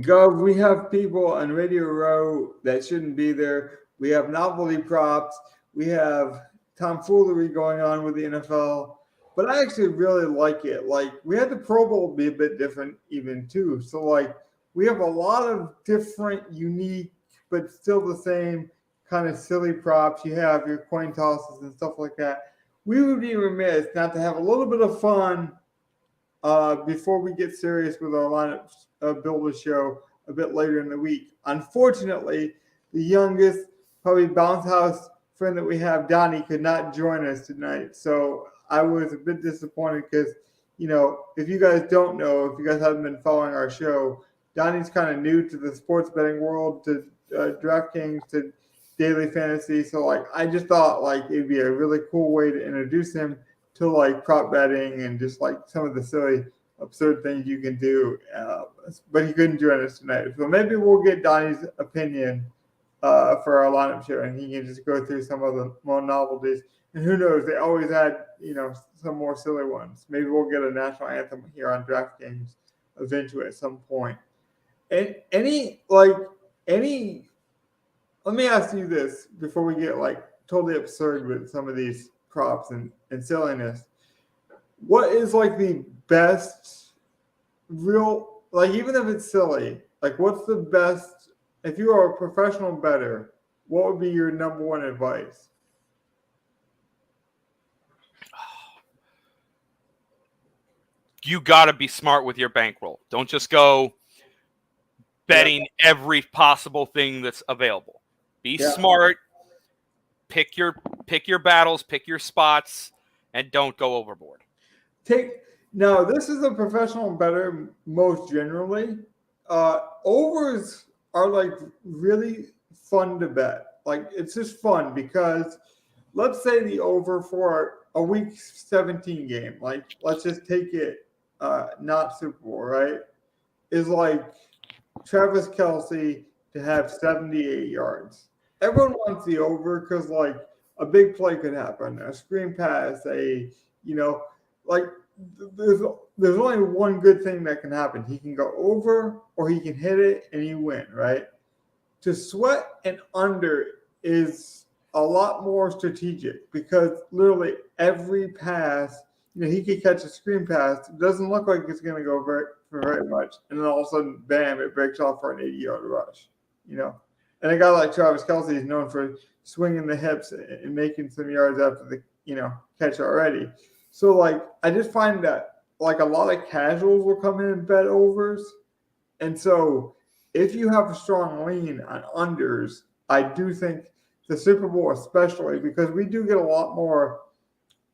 Gov, we have people on Radio Row that shouldn't be there. We have novelty props. We have tomfoolery going on with the NFL. But I actually really like it. Like, we had the Pro Bowl be a bit different even too. So, like, we have a lot of different, unique, but still the same kind of silly props. You have your coin tosses and stuff like that. We would be remiss not to have a little bit of fun before we get serious with our lineup builder show a bit later in the week. Unfortunately, the youngest, probably bounce house friend that we have, Donnie, could not join us tonight. So I was a bit disappointed because, you know, if you guys don't know, if you guys haven't been following our show, Donnie's kind of new to the sports betting world, to DraftKings, to daily fantasy. So, like, I just thought, like, it'd be a really cool way to introduce him to, like, prop betting and just, like, some of the silly, absurd things you can do. But he couldn't join us tonight. So maybe we'll get Donnie's opinion for our lineup show, and he can just go through some of the more novelties. And who knows, they always had, you know, some more silly ones. Maybe we'll get a national anthem here on DraftKings eventually at some point. And let me ask you this before we get, like, totally absurd with some of these props and silliness. What is, like, the best real, like, even if it's silly, like, what's the best, if you are a professional bettor, what would be your number one advice? You got to be smart with your bankroll. Don't just go betting every possible thing that's available. Be smart. Pick your battles, pick your spots, and don't go overboard. Now, this is a professional bettor most generally. Overs are, like, really fun to bet. Like, it's just fun because let's say the over for a week 17 game, like, let's just take it not Super Bowl, right? Is like Travis Kelce to have 78 yards. Everyone wants the over because, like, a big play could happen, a screen pass, like, there's only one good thing that can happen. He can go over or he can hit it and you win, right? To sweat an under is a lot more strategic because literally every pass, you know, he could catch a screen pass. It doesn't look like it's going to go for very much. And then all of a sudden, bam, it breaks off for an 80-yard rush, you know. And a guy like Travis Kelce is known for swinging the hips and making some yards after the, you know, catch already. So, like, I just find that, like, a lot of casuals will come in and bet overs. And so if you have a strong lean on unders, I do think the Super Bowl especially, because we do get a lot more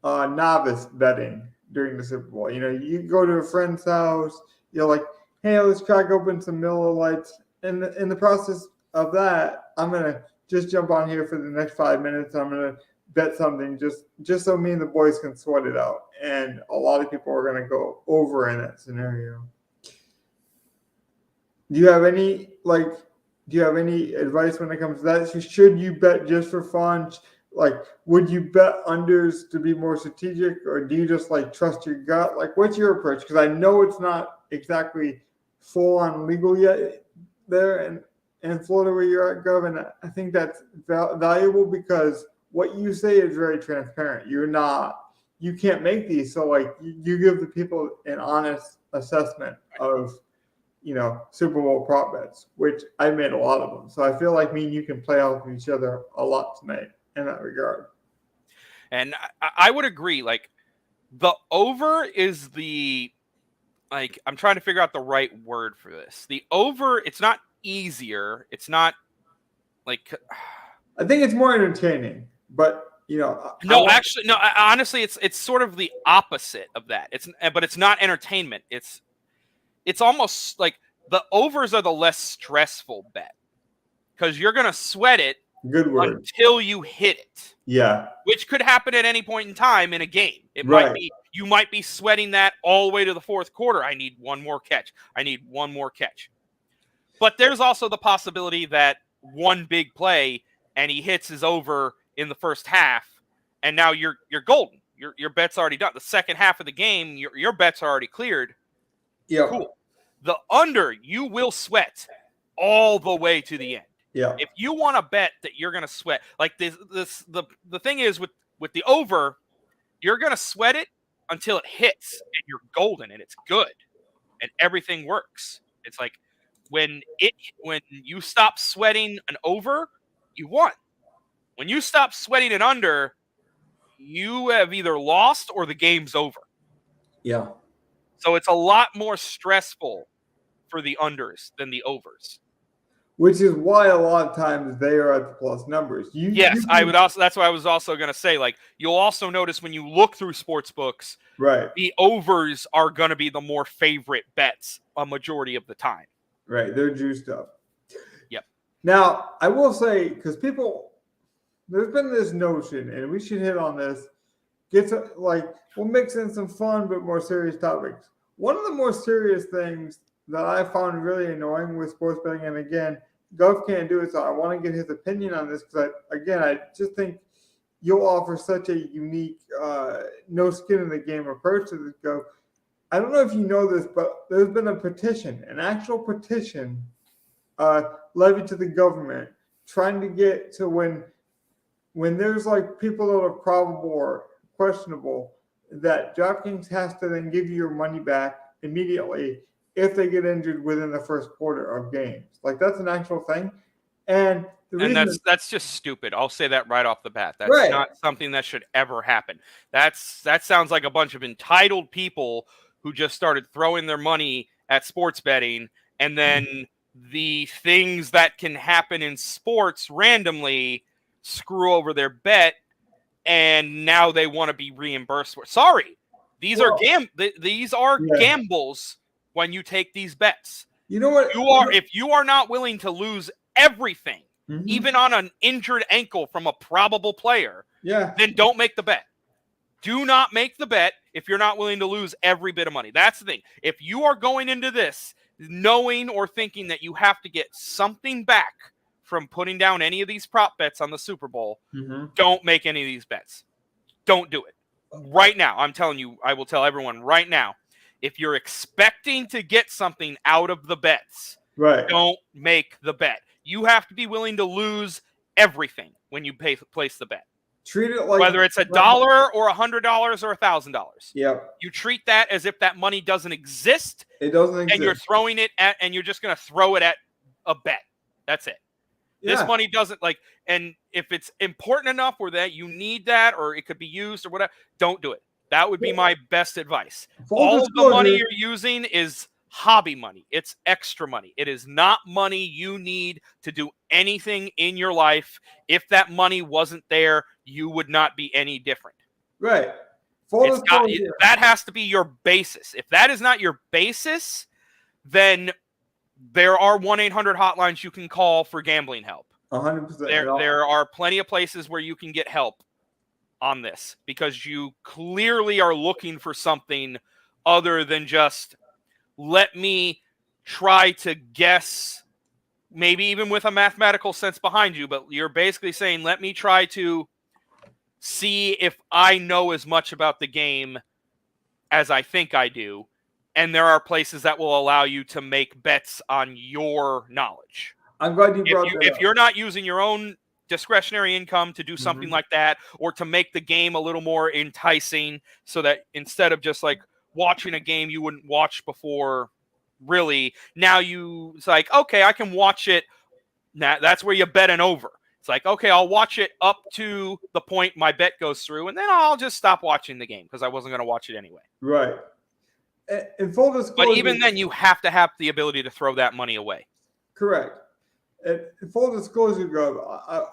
novice betting during the Super Bowl. You know, you go to a friend's house, you're like, hey, let's crack open some Miller Lights. And in the process of that, I'm going to just jump on here for the next 5 minutes. I'm going to bet something just so me and the boys can sweat it out. And a lot of people are going to go over in that scenario. Do you have any advice when it comes to that? Should you bet just for fun? Like, would you bet unders to be more strategic, or do you just, like, trust your gut? Like, what's your approach? Because I know it's not exactly full on legal yet there in Florida where you're at, Gov, and I think that's valuable because what you say is very transparent. You can't make these, so, like, you give the people an honest assessment of, you know, Super Bowl prop bets, which I made a lot of them. So I feel like me and you can play off of each other a lot tonight in that regard. And I would agree. Like, the over is I'm trying to figure out the right word for this. The over, it's not easier. It's not like, I think it's more entertaining, but, you know. Honestly, it's sort of the opposite of that. But it's not entertainment. It's almost like the overs are the less stressful bet because you're going to sweat it until you hit it. Yeah. Which could happen at any point in time in a game. You might be sweating that all the way to the fourth quarter. I need one more catch. But there's also the possibility that one big play and he hits his over in the first half, and now you're golden. Your bet's already done. The second half of the game, your bets are already cleared. Yeah. Cool. The under, you will sweat all the way to the end. Yeah. If you want to bet that you're going to sweat, like the thing is with the over, you're going to sweat it until it hits and you're golden and it's good and everything works. It's like when you stop sweating an over, you won. When you stop sweating an under, you have either lost or the game's over. Yeah. So it's a lot more stressful for the unders than the overs. Which is why a lot of times they are at the plus numbers. I would also. That's what I was also going to say. Like, you'll also notice when you look through sports books, right, the overs are going to be the more favorite bets a majority of the time. Right, they're juiced up. Yep. Now, I will say, because there's been this notion, and we should hit on this. We'll mix in some fun but more serious topics. One of the more serious things that I found really annoying with sports betting, and again, Gov can't do it, so I want to get his opinion on this because, I just think you'll offer such a unique, no skin in the game approach to this, Gov. I don't know if you know this, but there's been a petition, an actual petition levied to the government trying to get to when there's like people that are probable or questionable, that DraftKings has to then give you your money back immediately if they get injured within the first quarter of games. Like, that's an actual thing. And that's just stupid. I'll say that right off the bat. That's right. Not something that should ever happen. That sounds like a bunch of entitled people who just started throwing their money at sports betting, and then the things that can happen in sports randomly screw over their bet, and now they want to be reimbursed for it. Sorry. These are gambles when you take these bets. You know what? If you are not willing to lose everything, even on an injured ankle from a probable player, then don't make the bet. Do not make the bet if you're not willing to lose every bit of money. That's the thing. If you are going into this knowing or thinking that you have to get something back from putting down any of these prop bets on the Super Bowl, don't make any of these bets. Don't do it. Right now, I'm telling you, I will tell everyone right now, if you're expecting to get something out of the bets, don't make the bet. You have to be willing to lose everything when you place the bet. Treat it like whether it's $1 or $100 or $1,000. Yeah. You treat that as if that money doesn't exist. It doesn't exist. And you're throwing it at, and you're just going to throw it at a bet. That's it. Yeah. This money doesn't and if it's important enough or that you need that or it could be used or whatever, don't do it. That would be my best advice. All of the money you're using is hobby money. It's extra money. It is not money you need to do anything in your life. If that money wasn't there, you would not be any different. Right. That has to be your basis. If that is not your basis, then there are 1-800 hotlines you can call for gambling help. 100%. There are plenty of places where you can get help on this because you clearly are looking for something other than just let me try to guess, maybe even with a mathematical sense behind you, but you're basically saying, let me try to see if I know as much about the game as I think I do. And there are places that will allow you to make bets on your knowledge. I'm glad you brought that up. If you're not using your own discretionary income to do something like that, or to make the game a little more enticing so that instead of just like watching a game you wouldn't watch before, really, now it's like, okay, I can watch it. Now that's where you bet an over. It's like, okay, I'll watch it up to the point my bet goes through, and then I'll just stop watching the game because I wasn't going to watch it anyway. Right. And full disclosure, but even then, you have to have the ability to throw that money away. Correct. And full disclosure, Gov,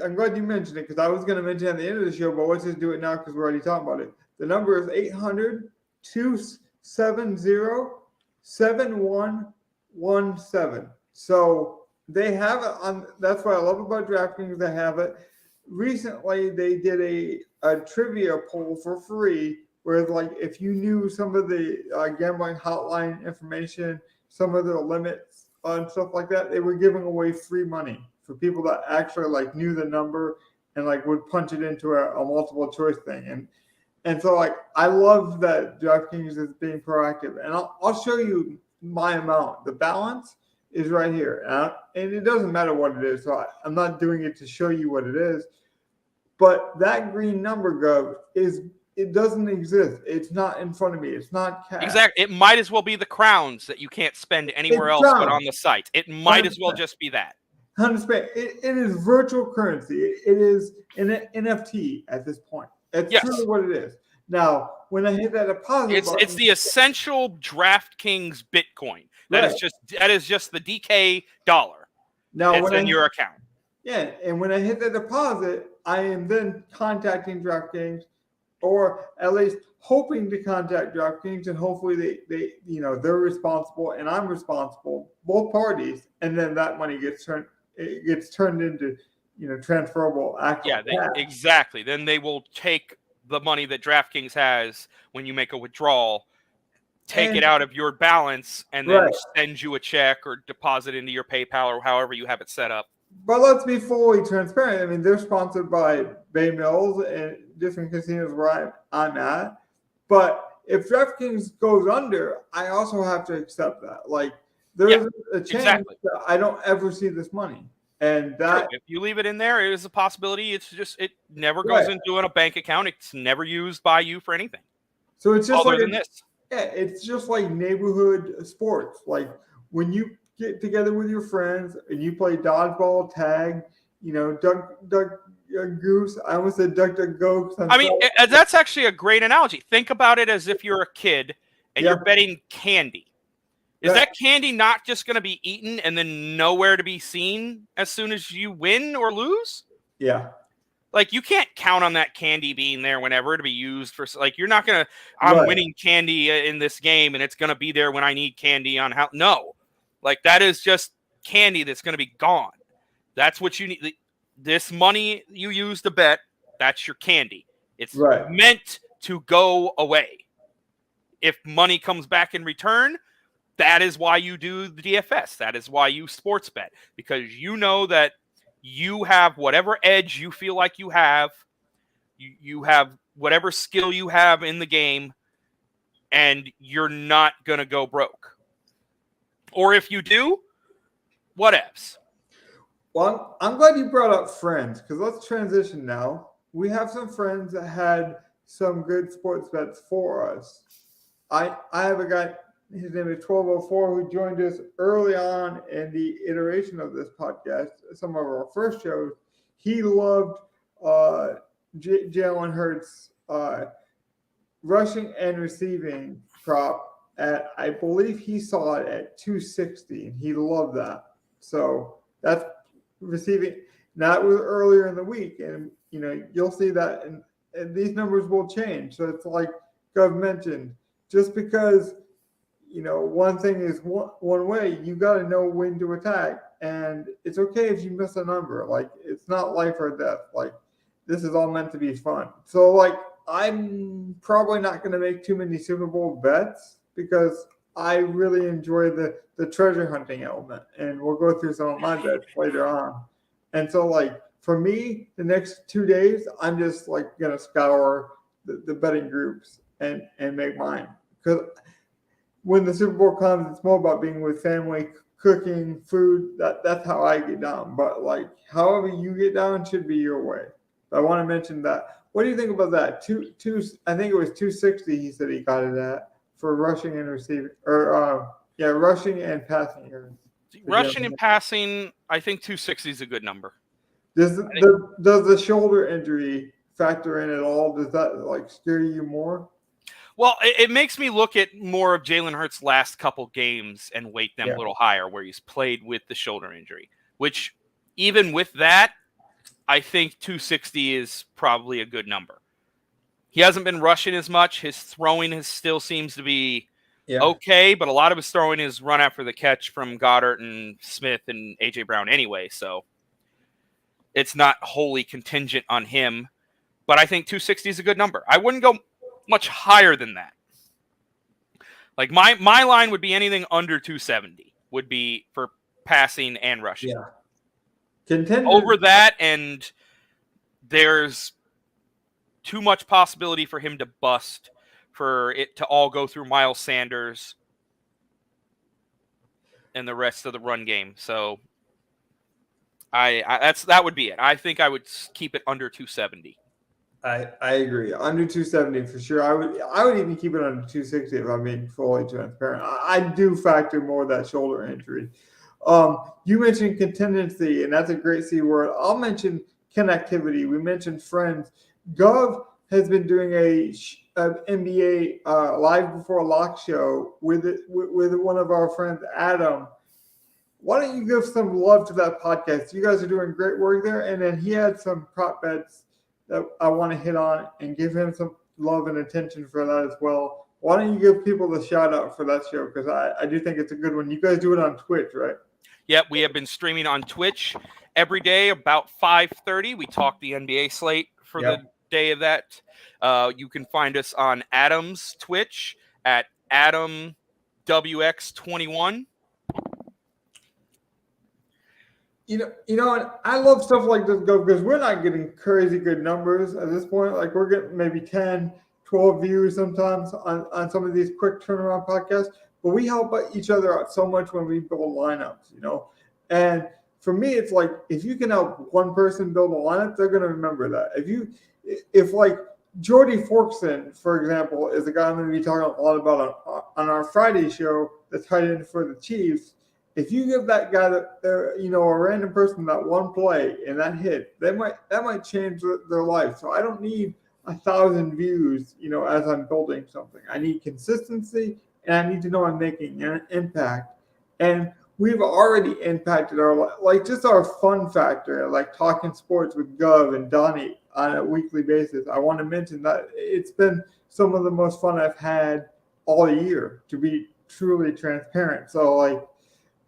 I'm glad you mentioned it because I was going to mention it at the end of the show, but let's just do it now because we're already talking about it. The number is 800-270-7117. So they have it on. That's what I love about DraftKings. They have it. Recently, they did a trivia poll for free where, like, if you knew some of the gambling hotline information, some of the limits and stuff like that, they were giving away free money for people that actually like knew the number and like would punch it into a multiple choice thing. And so like I love that DraftKings is being proactive. And I'll show you my amount. The balance is right here. And it doesn't matter what it is. So I'm not doing it to show you what it is. But that green number, Gov, it doesn't exist. It's not in front of me. It's not cash. Exactly. It might as well be the crowns that you can't spend anywhere else but on the site. It might 100%. as well just be that. 100%. It is virtual currency. It is an NFT at this point. That's truly what it is. Now, when I hit that deposit button, it's the essential DraftKings Bitcoin. That is just the DK dollar. Now, it's in your account. Yeah, and when I hit the deposit, I am then contacting DraftKings, or at least hoping to contact DraftKings, and hopefully they're responsible and I'm responsible, both parties, and then that money gets turned into transferable actual cash. Exactly. Then they will take the money that DraftKings has when you make a withdrawal, take it out of your balance, and then send you a check or deposit into your PayPal or however you have it set up. But let's be fully transparent. I mean, they're sponsored by Bay Mills and different casinos where I'm at. But if DraftKings goes under, I also have to accept that. Like, there's a chance that I don't ever see this money. And that if you leave it in there, it is a possibility. It never goes into a bank account. It's never used by you for anything. So it's just other than this. Yeah, it's just like neighborhood sports. Like when you get together with your friends and you play dodgeball, tag, duck, goose. I almost said duck, go. I mean, that's actually a great analogy. Think about it as if you're a kid and you're betting candy. Is that candy not just going to be eaten and then nowhere to be seen as soon as you win or lose? Yeah. Like, you can't count on that candy being there whenever to be used for, like, you're not going to, I'm winning candy in this game and it's going to be there when I need candy on how. No. Like, that is just candy that's going to be gone. That's what you need. This money you use to bet, that's your candy. It's meant to go away. If money comes back in return, that is why you do the DFS. That is why you sports bet, because you know that you have whatever edge you feel like you have. You have whatever skill you have in the game, and you're not going to go broke. Or if you do, whatevs. Well, I'm glad you brought up friends, because let's transition now. We have some friends that had some good sports bets for us. I have a guy, his name is 1204, who joined us early on in the iteration of this podcast, some of our first shows. He loved Jalen Hurts' rushing and receiving prop at, I believe he saw it at 260, and he loved that. So that's receiving. That was earlier in the week, and you'll see that, and these numbers will change. So it's like Gov mentioned, just because one thing is one way, you got to know when to attack, and it's okay if you miss a number. Like, it's not life or death. Like, this is all meant to be fun. So, like, I'm probably not going to make too many Super Bowl bets because I really enjoy the treasure hunting element, and we'll go through some of my bets later on. And so, like, for me, the next 2 days, I'm just like going to scour the betting groups and make mine, because when the Super Bowl comes, it's more about being with family, cooking, food. That's how I get down. But, like, however you get down should be your way. I want to mention that. What do you think about that? I think it was 260. He said he got it at for rushing and receiving, or rushing and passing yards. Rushing and passing, I think 260 is a good number. Does the shoulder injury factor in at all? Does that, like, scare you more? Well, it makes me look at more of Jalen Hurts' last couple games and weight them a little higher, where he's played with the shoulder injury, which even with that, I think 260 is probably a good number. He hasn't been rushing as much. His throwing still seems to be okay, but a lot of his throwing is run after the catch from Goddard and Smith and A.J. Brown anyway, so it's not wholly contingent on him. But I think 260 is a good number. I wouldn't go much higher than that. Like, my line would be anything under 270 would be for passing and rushing. Yeah. Contender. Over that, and there's too much possibility for him to bust, for it to all go through Miles Sanders. and the rest of the run game. So that would be it. I think I would keep it under 270. I agree. Under 270 for sure. I would even keep it under 260 if I'm being fully transparent. I do factor more of that shoulder injury. You mentioned contingency, and that's a great C word. I'll mention connectivity. We mentioned friends. Gov has been doing a NBA live before lock show with one of our friends, Adam. Why don't you give some love to that podcast? You guys are doing great work there. And then he had some prop bets that I want to hit on and give him some love and attention for that as well. Why don't you give people the shout out for that show? Because I do think it's a good one. You guys do it on Twitch, right? Yep, we have been streaming on Twitch every day about 5:30. We talk the NBA slate for the day of that. You can find us on Adam's Twitch at AdamWX21. You know, and I love stuff like this because we're not getting crazy good numbers at this point. Like we're getting maybe 10, 12 views sometimes on some of these quick turnaround podcasts. But we help each other out so much when we build lineups, you know. And for me, it's like if you can help one person build a lineup, they're going to remember that. If like Jordy Forkson, for example, is the guy I'm going to be talking a lot about on our Friday show, the tight end for the Chiefs. If you give that guy a random person that one play and that hit, that might change their life. So I don't need 1,000 views, you know, as I'm building something. I need consistency. And I need to know I'm making an impact. And we've already impacted just our fun factor, like talking sports with Gov and Donnie on a weekly basis. I want to mention that it's been some of the most fun I've had all year, to be truly transparent. So, like,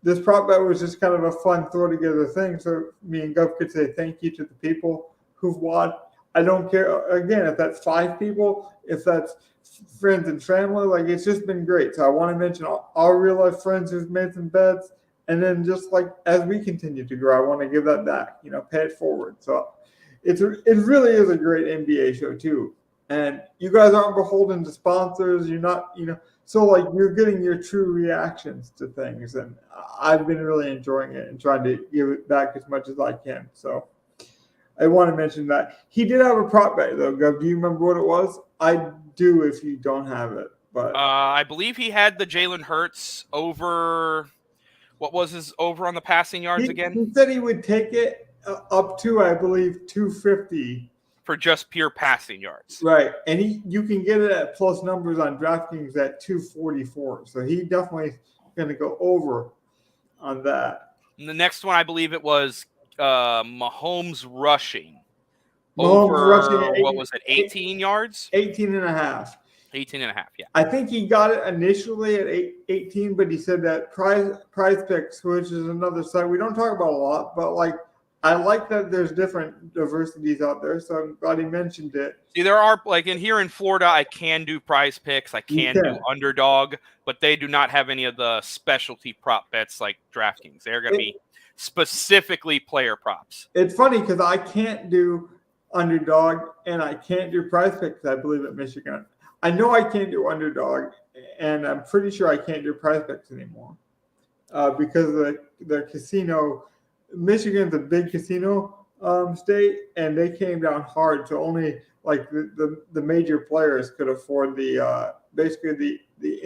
this prop bet was just kind of a fun throw together thing. So me and Gov could say thank you to the people who've watched. I don't care, again, if that's 5 people, if that's friends and family, like it's just been great. So I want to mention our real life friends who've made some bets. And then just like as we continue to grow, I want to give that back, you know, pay it forward. So it really is a great NBA show too. And you guys aren't beholden to sponsors. You're not, you know, so like you're getting your true reactions to things. And I've been really enjoying it and trying to give it back as much as I can. So I want to mention that. He did have a prop bet, though, Gov. Do you remember what it was? I do if you don't have it. But I believe he had the Jalen Hurts over. What was his over on the passing yards again? He said he would take it up to, I believe, 250. For just pure passing yards. Right. And you can get it at plus numbers on DraftKings at 244. So he definitely going to go over on that. And the next one, I believe it was Mahomes rushing. What was it, 18 yards? 18 and a half. 18 and a half, yeah. I think he got it initially at 18, but he said that Prize Picks, which is another site we don't talk about a lot, but like I like that there's different diversities out there, so I'm glad he mentioned it. See, there are, like here in Florida, I can do Prize Picks, I can do Underdog, but they do not have any of the specialty prop bets like DraftKings. They're going to be specifically player props. It's funny because I can't do Underdog and I can't do Prize Picks, I believe, at Michigan. I know I can't do Underdog, and I'm pretty sure I can't do Prize Picks anymore because of the casino. Michigan's a big casino state, and they came down hard. So only like the major players could afford the basically the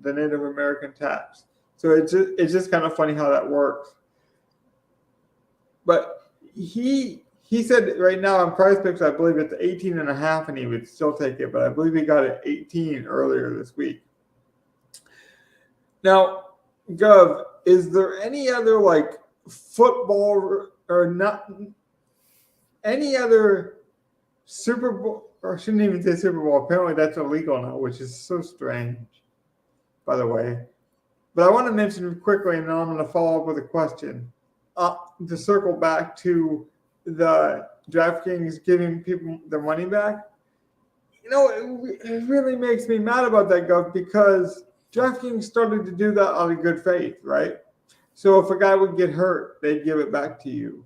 Native American tax. So it's just kind of funny how that works. But he said right now on Prize Picks, I believe it's 18 and a half, and he would still take it. But I believe he got it 18 earlier this week. Now, Gov, is there any other like football or not any other Super Bowl, or I shouldn't even say Super Bowl. Apparently that's illegal now, which is so strange, by the way. But I want to mention quickly, and then I'm going to follow up with a question to circle back to the DraftKings giving people their money back. You know, it really makes me mad about that, Gov, because DraftKings started to do that out of good faith, right? So if a guy would get hurt, they'd give it back to you.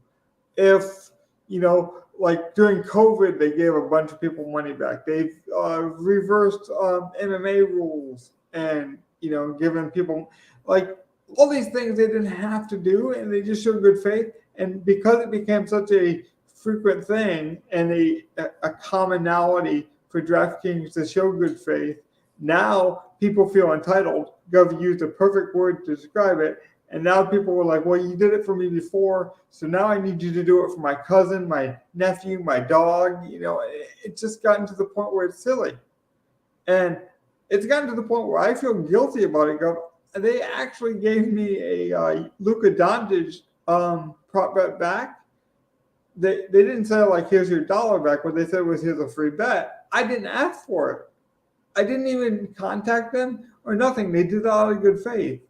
If, you know, like during COVID, they gave a bunch of people money back. They've reversed MMA rules and, you know, given people, like all these things they didn't have to do, and they just showed good faith. And because it became such a frequent thing and a commonality for DraftKings to show good faith, now people feel entitled. Gov used a perfect word to describe it. And now people were like, well, you did it for me before, so now I need you to do it for my cousin, my nephew, my dog. It's just gotten to the point where it's silly. And it's gotten to the point where I feel guilty about it. They actually gave me a Luka Doncic prop bet back. They didn't say, like, here's your dollar back. What they said was, here's a free bet. I didn't ask for it. I didn't even contact them or nothing. They did it out of good faith.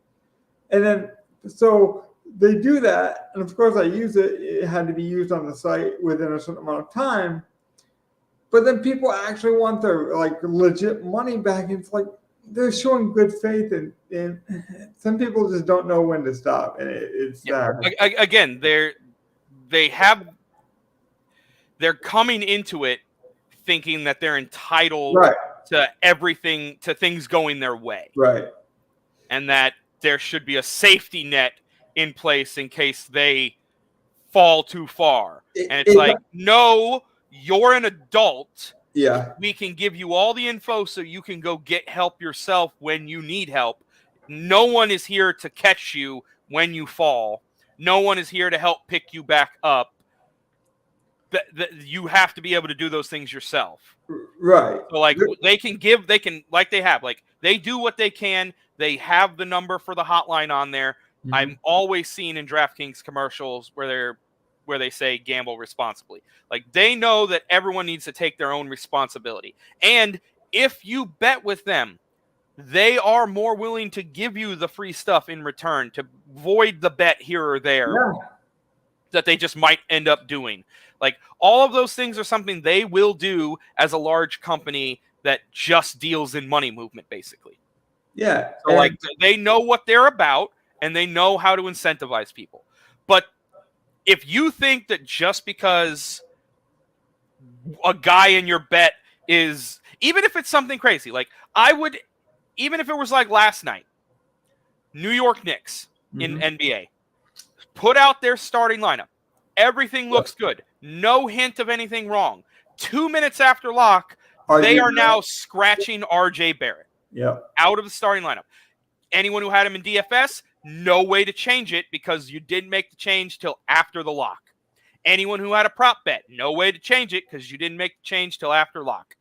And then, so they do that. And of course, I use it. It had to be used on the site within a certain amount of time. But then people actually want their, like, legit money back. And it's like, they're showing good faith. And some people just don't know when to stop. And it's sad. Again, they're coming into it thinking that they're entitled to everything, to things going their way. Right. And that there should be a safety net in place in case they fall too far. And it's like, no, you're an adult. Yeah. We can give you all the info so you can go get help yourself when you need help. No one is here to catch you when you fall. No one is here to help pick you back up. You have to be able to do those things yourself. Right. So, like, they do what they can. They have the number for the hotline on there. Mm-hmm. I'm always seeing in DraftKings commercials where they say gamble responsibly. Like, they know that everyone needs to take their own responsibility. And if you bet with them, they are more willing to give you the free stuff in return, to void the bet here or there that they just might end up doing. Like, all of those things are something they will do as a large company that just deals in money movement, basically. Yeah. So, like, they know what they're about, and they know how to incentivize people. But if you think that just because a guy in your bet is, even if it's something crazy, like, even if it was like last night, New York Knicks in NBA put out their starting lineup. Everything looks good. No hint of anything wrong. 2 minutes after lock, they are now scratching RJ Barrett out of the starting lineup. Anyone who had him in DFS, no way to change it because you didn't make the change till after the lock. Anyone who had a prop bet, no way to change it because you didn't make the change till after lock.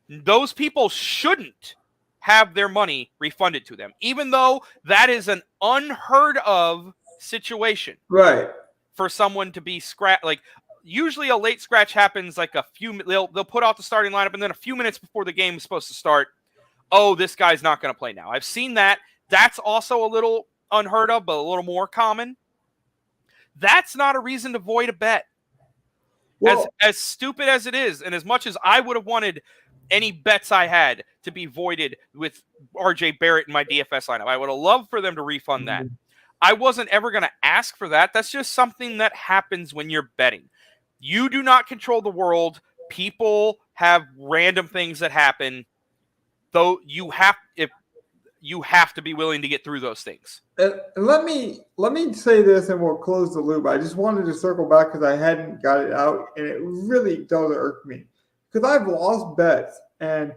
Those people shouldn't have their money refunded to them, even though that is an unheard of situation. Right. For someone to be scratched, like, usually a late scratch happens like they'll put out the starting lineup and then a few minutes before the game is supposed to start, oh, this guy's not going to play now. I've seen that. That's also a little unheard of, but a little more common. That's not a reason to void a bet. Well, as stupid as it is, and as much as I would have wanted any bets I had to be voided with RJ Barrett in my DFS lineup, I would have loved for them to refund that. I wasn't ever going to ask for that. That's just something that happens when you're betting. You do not control the world. People have random things that happen. Though you have to be willing to get through those things. Let me say this, and we'll close the loop. I just wanted to circle back because I hadn't got it out, and it really does irk me because I've lost bets, and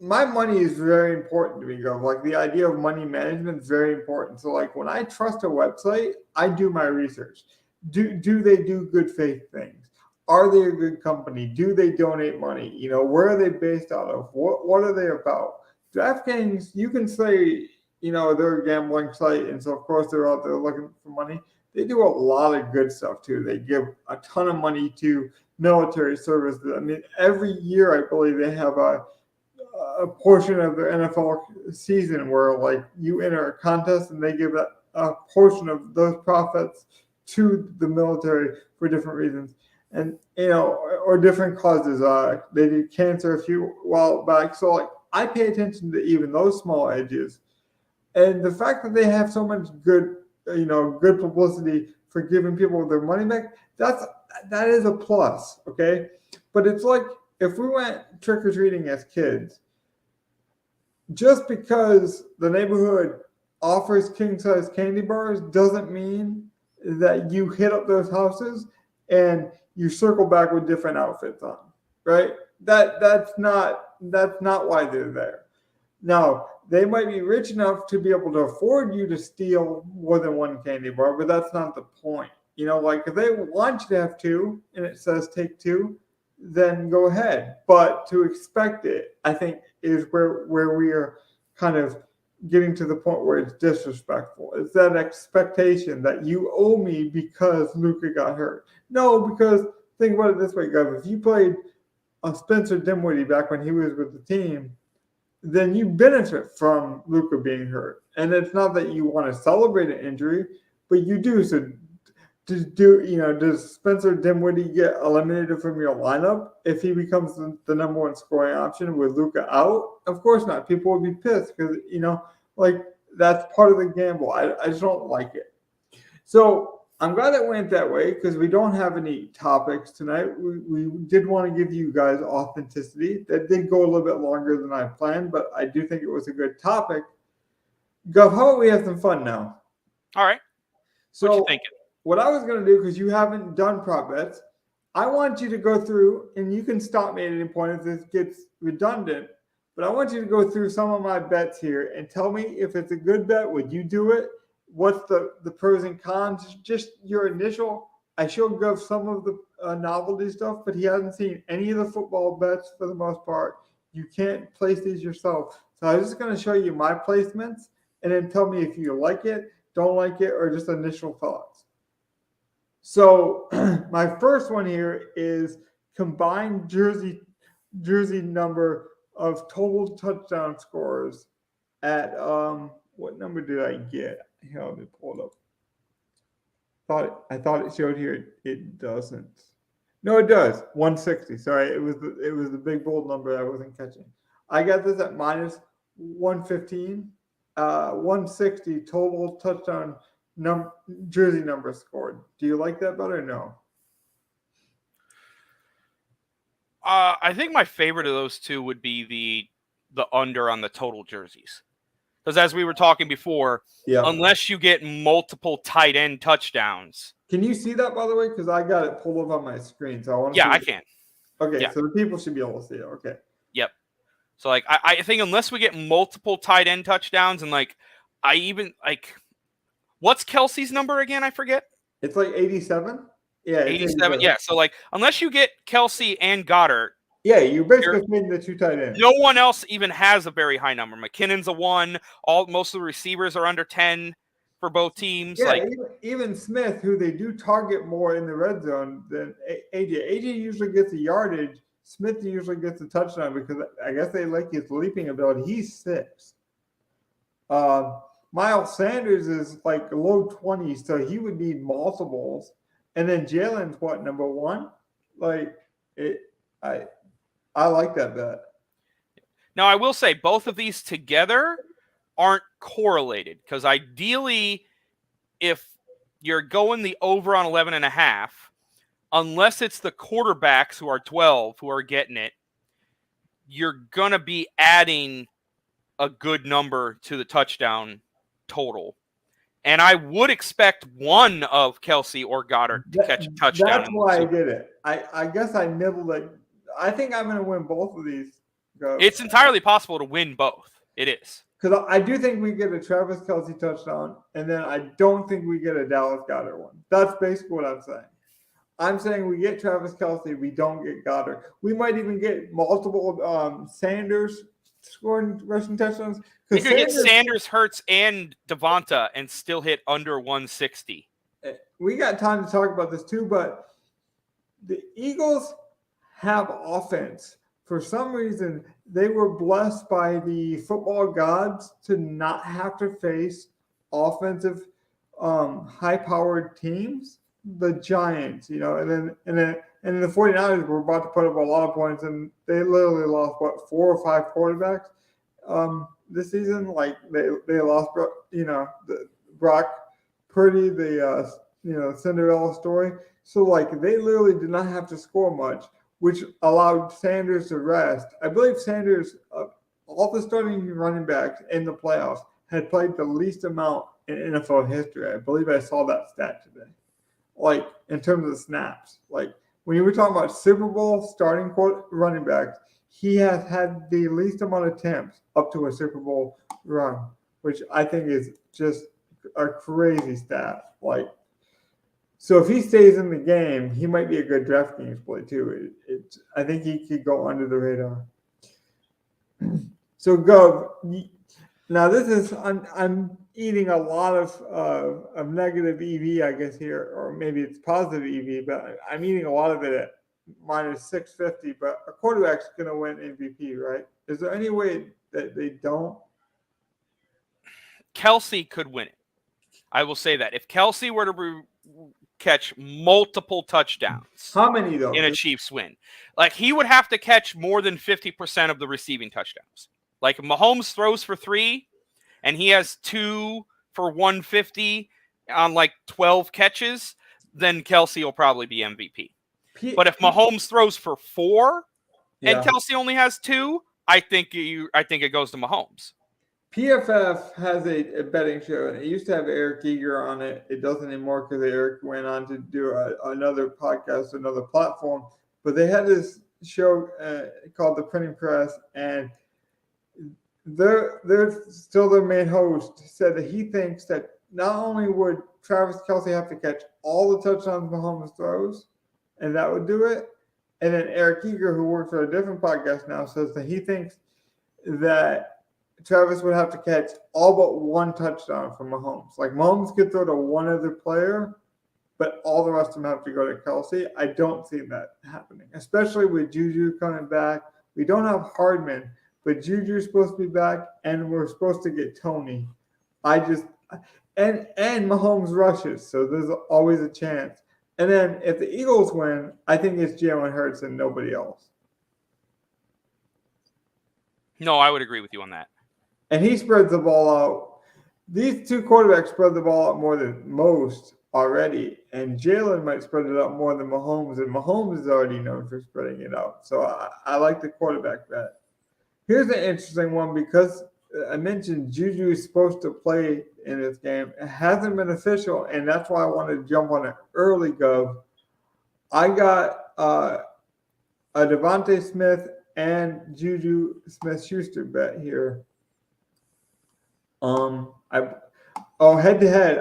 my money is very important to me, Gov. Like, the idea of money management is very important. So, like, when I trust a website, I do my research. Do they do good faith things? Are they a good company? Do they donate money? Where are they based out of? What are they about? DraftKings, you can say, they're a gambling site, and so of course they're out there looking for money. They do a lot of good stuff too. They give a ton of money to military service. I mean, every year I believe they have a portion of the NFL season where, like, you enter a contest and they give a portion of those profits to the military for different reasons, and or different causes. They did cancer a few while back, so, like, I pay attention to even those small edges, and the fact that they have so much good publicity for giving people their money back, that is a plus, okay? But it's like if we went trick-or-treating as kids, just because the neighborhood offers king-size candy bars doesn't mean that you hit up those houses and you circle back with different outfits on, right? That's not why they're there. Now, they might be rich enough to be able to afford you to steal more than one candy bar, but that's not the point. Like if they want you to have two and it says take two, then go ahead. But to expect it, I think, is where we are kind of getting to the point where it's disrespectful. It's that expectation that you owe me because Luka got hurt. No, because think about it this way, Gov. If you played Spencer Dinwiddie back when he was with the team, then you benefit from Luka being hurt. And it's not that you want to celebrate an injury, but you do. So does Spencer Dinwiddie get eliminated from your lineup if he becomes the number one scoring option with Luka out? Of course not. People would be pissed because, that's part of the gamble. I just don't like it. So I'm glad it went that way because we don't have any topics tonight. We did want to give you guys authenticity. That did go a little bit longer than I planned, but I do think it was a good topic. Gov, how about we have some fun now? All right. What you thinking? What I was going to do, because you haven't done prop bets, I want you to go through, and you can stop me at any point if this gets redundant, but I want you to go through some of my bets here and tell me if it's a good bet. Would you do it? What's the pros and cons? Just your initial. I showed Gov some of the novelty stuff, but he hasn't seen any of the football bets for the most part. You can't place these yourself. So I was just going to show you my placements, and then tell me if you like it, don't like it, or just initial thoughts. So my first one here is combined jersey number of total touchdown scores at what number did I get? Here, let me pull it up. I thought it showed here. It doesn't. No, it does. 160. Sorry, it was the big bold number I wasn't catching. I got this at minus 115. 160 total touchdown jersey number scored. Do you like that better or no? I think my favorite of those two would be the under on the total jerseys. Because as we were talking before, unless you get multiple tight end touchdowns. Can you see that, by the way? Because I got it pulled up on my screen. So I want to I can. Okay, so the people should be able to see it. Okay. Yep. So I think unless we get multiple tight end touchdowns and what's Kelsey's number again? I forget. It's like 87. Yeah, 87. Yeah. So unless you get Kelsey and Goddard. Yeah, you're basically making the two tight ends. No one else even has a very high number. McKinnon's a 1. Most of the receivers are under 10 for both teams. Yeah, even Smith, who they do target more in the red zone than AJ. AJ usually gets the yardage. Smith usually gets a touchdown because I guess they like his leaping ability. He's 6. Miles Sanders is like low 20s, so he would need multiples. And then Jalen's what, number 1? I like that bet. Now, I will say both of these together aren't correlated because ideally, if you're going the over on 11.5, unless it's the quarterbacks who are 12 who are getting it, you're going to be adding a good number to the touchdown total. And I would expect one of Kelsey or Goddard to catch a touchdown. That's why I did it. I guess I nibbled it. I think I'm going to win both of these. It's entirely possible to win both. It is. Because I do think we get a Travis Kelce touchdown, and then I don't think we get a Dallas Goedert one. That's basically what I'm saying. I'm saying we get Travis Kelce, we don't get Goddard. We might even get multiple Sanders scoring rushing touchdowns. You could get Sanders, Hurts, and Devonta and still hit under 160. We got time to talk about this too, but the Eagles have offense. For some reason, they were blessed by the football gods to not have to face offensive, high-powered teams. The Giants, and then the 49ers were about to put up a lot of points, and they literally lost 4 or 5 quarterbacks this season. Like they lost, the Brock Purdy, the Cinderella story. So they literally did not have to score much, which allowed Sanders to rest. I believe Sanders, all the starting running backs in the playoffs, had played the least amount in NFL history. I believe I saw that stat today. Like in terms of snaps, like when you were talking about Super Bowl starting running backs, he has had the least amount of attempts up to a Super Bowl run, which I think is just a crazy stat. Like, so if he stays in the game, he might be a good DraftKings play too. I think he could go under the radar. So Gov, now this is I'm eating a lot of negative EV, I guess here, or maybe it's positive EV, but I'm eating a lot of it at minus 650. But a quarterback's going to win MVP, right? Is there any way that they don't? Kelsey could win it. I will say that if Kelsey were to catch multiple touchdowns, how many though in a Chiefs win? Like he would have to catch more than 50% of the receiving touchdowns. Like if Mahomes throws for 3 and he has 2 for 150 on like 12 catches, then Kelsey will probably be MVP. But if Mahomes throws for 4 and Kelsey only has 2, I think it goes to Mahomes. PFF has a betting show, and it used to have Eric Eager on it. It doesn't anymore because Eric went on to do another podcast, another platform. But they had this show called The Printing Press, and they're still their main host said that he thinks that not only would Travis Kelce have to catch all the touchdowns Mahomes throws, and that would do it, and then Eric Eager, who works for a different podcast now, says that he thinks that Travis would have to catch all but 1 touchdown from Mahomes. Like Mahomes could throw to one other player, but all the rest of them have to go to Kelsey. I don't see that happening, especially with Juju coming back. We don't have Hardman, but Juju's supposed to be back, and we're supposed to get Tony. And Mahomes rushes, so there's always a chance. And then if the Eagles win, I think it's Jalen Hurts and nobody else. No, I would agree with you on that. And he spreads the ball out. These 2 quarterbacks spread the ball out more than most already. And Jalen might spread it out more than Mahomes. And Mahomes is already known for spreading it out. So I like the quarterback bet. Here's an interesting one because I mentioned Juju is supposed to play in this game. It hasn't been official, and that's why I wanted to jump on it early, Gov. I got a Devontae Smith and Juju Smith-Schuster bet here. Head to head.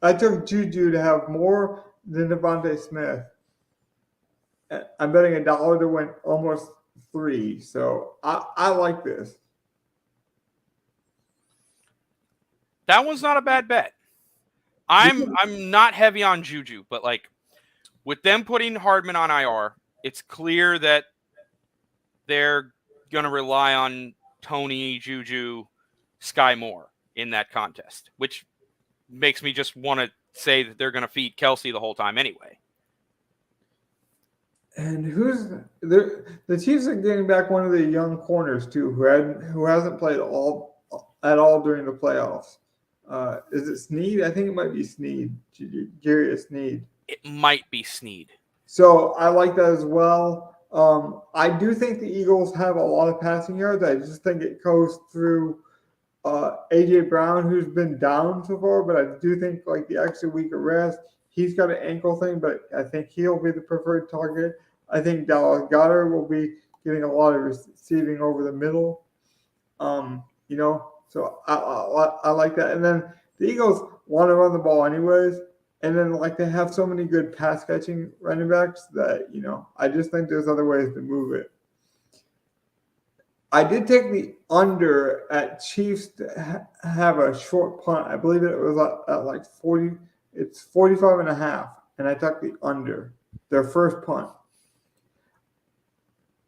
I took Juju to have more than Devontae Smith. I'm betting $1 to win almost 3. So I like this. That one's not a bad bet. I'm not heavy on Juju, but like with them putting Hardman on IR, it's clear that they're going to rely on Tony, Juju, Sky Moore in that contest, which makes me just want to say that they're going to feed Kelsey the whole time anyway. And the Chiefs are getting back one of the young corners too, who hasn't played at all during the playoffs. Is it Sneed? I think it might be Sneed. Jarius Sneed. It might be Sneed. So I like that as well. I do think the Eagles have a lot of passing yards. I just think it goes through A.J. Brown, who's been down so far, but I do think like the extra week of rest, he's got an ankle thing, but I think he'll be the preferred target. I think Dallas Goedert will be getting a lot of receiving over the middle. So I like that. And then the Eagles want to run the ball anyways. And then like they have so many good pass catching running backs that, I just think there's other ways to move it. I did take the under at Chiefs to have a short punt. I believe it was at like 40. It's 45.5. And I took the under, their first punt.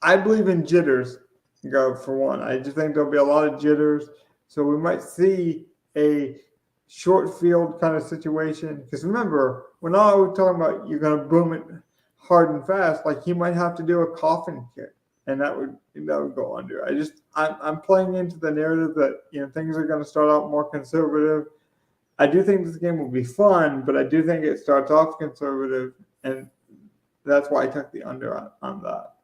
I believe in jitters, for one. I just think there'll be a lot of jitters. So we might see a short field kind of situation. Because remember, we're not always talking about you're going to boom it hard and fast. Like he might have to do a coffin kick, and that would go under. I'm playing into the narrative that things are going to start out more conservative. I do think this game will be fun, but I do think it starts off conservative, and that's why I took the under on that.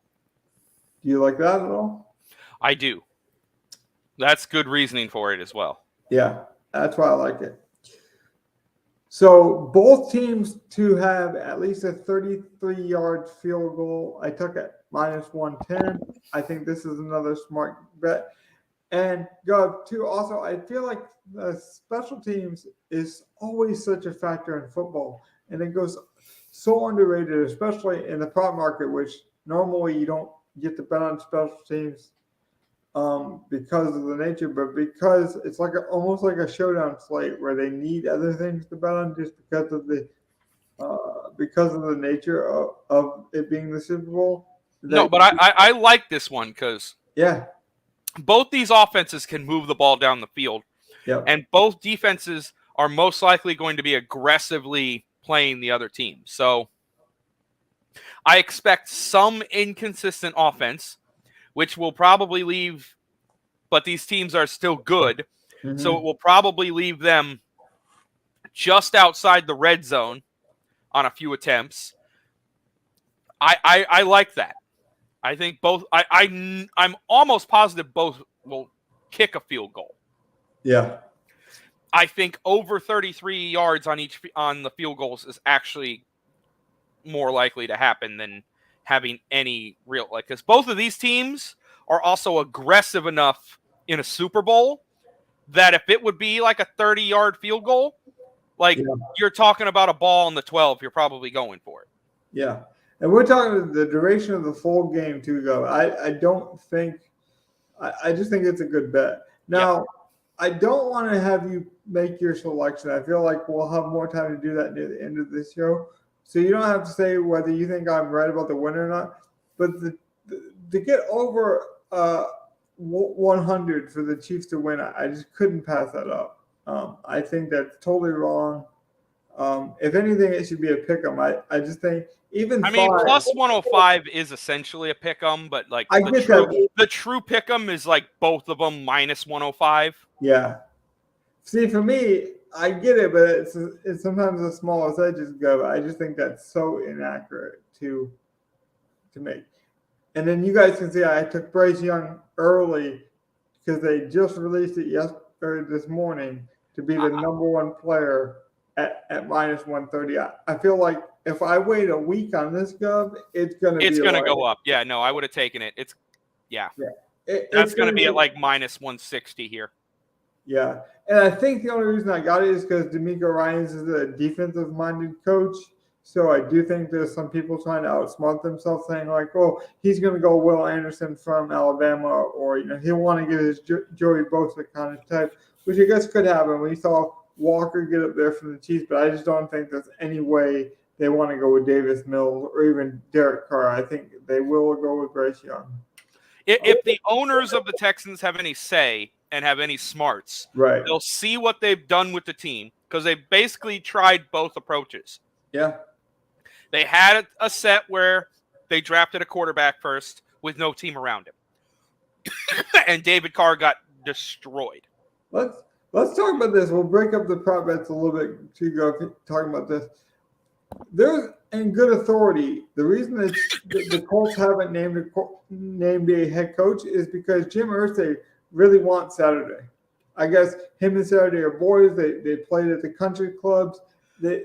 Do you like that at all? I do. That's good reasoning for it as well. Yeah, that's why I like it. So both teams to have at least a 33-yard field goal. I took it -110. I think this is another smart bet. And Gov, too, also, I feel like the special teams is always such a factor in football. And it goes so underrated, especially in the prop market, which normally you don't get to bet on special teams because of the nature, but because it's like almost like a showdown slate where they need other things to bet on just because of the nature of it being the Super Bowl. No, but I like this one because yeah, both these offenses can move the ball down the field, yep. and both defenses are most likely going to be aggressively playing the other team. So I expect some inconsistent offense, which will probably leave, but these teams are still good, so it will probably leave them just outside the red zone on a few attempts. I like that. I think both. I'm almost positive both will kick a field goal. Yeah. I think over 33 yards on the field goals is actually more likely to happen than having any real, because both of these teams are also aggressive enough in a Super Bowl that if it would be like a 30-yard field goal, you're talking about a ball in the 12, you're probably going for it. Yeah. And we're talking the duration of the full game too, go. I don't think I just think it's a good bet. Now, I don't want to have you make your selection. I feel like we'll have more time to do that near the end of this show. So you don't have to say whether you think I'm right about the winner or not. But to get over 100 for the Chiefs to win, I just couldn't pass that up. I think that's totally wrong. If anything, it should be a pick 'em. I just think plus 105 is essentially a pick 'em, but like the true pick 'em is like both of them minus 105. Yeah. See, for me, I get it, but it's sometimes as small as I just go. I just think that's so inaccurate to make. And then you guys can see I took Bryce Young early because they just released it this morning to be the number one player at minus 130. I feel like if I wait a week on this, Gov, it's going to go up. Yeah, no, I would have taken it. That's going to be at like minus 160 here. Yeah, and I think the only reason I got it is because D'Amico Ryans is a defensive-minded coach. So I do think there's some people trying to outsmart themselves, saying like, "Oh, he's going to go Will Anderson from Alabama," or he'll want to get his Joey Bosa kind of type, which I guess could happen. We saw Walker get up there from the Chiefs, but I just don't think there's any way they want to go with Davis Mills or even Derek Carr. I think they will go with Bryce Young. If the owners of the Texans have any say and have any smarts, right, they'll see what they've done with the team because they basically tried both approaches. Yeah. They had a set where they drafted a quarterback first with no team around him. And David Carr got destroyed. Let's talk about this. We'll break up the prop bets a little bit to go talking about this. There's in good authority. The reason that the Colts haven't named a head coach is because Jim Irsay really wants Saturday. I guess him and Saturday are boys. They played at the country clubs. They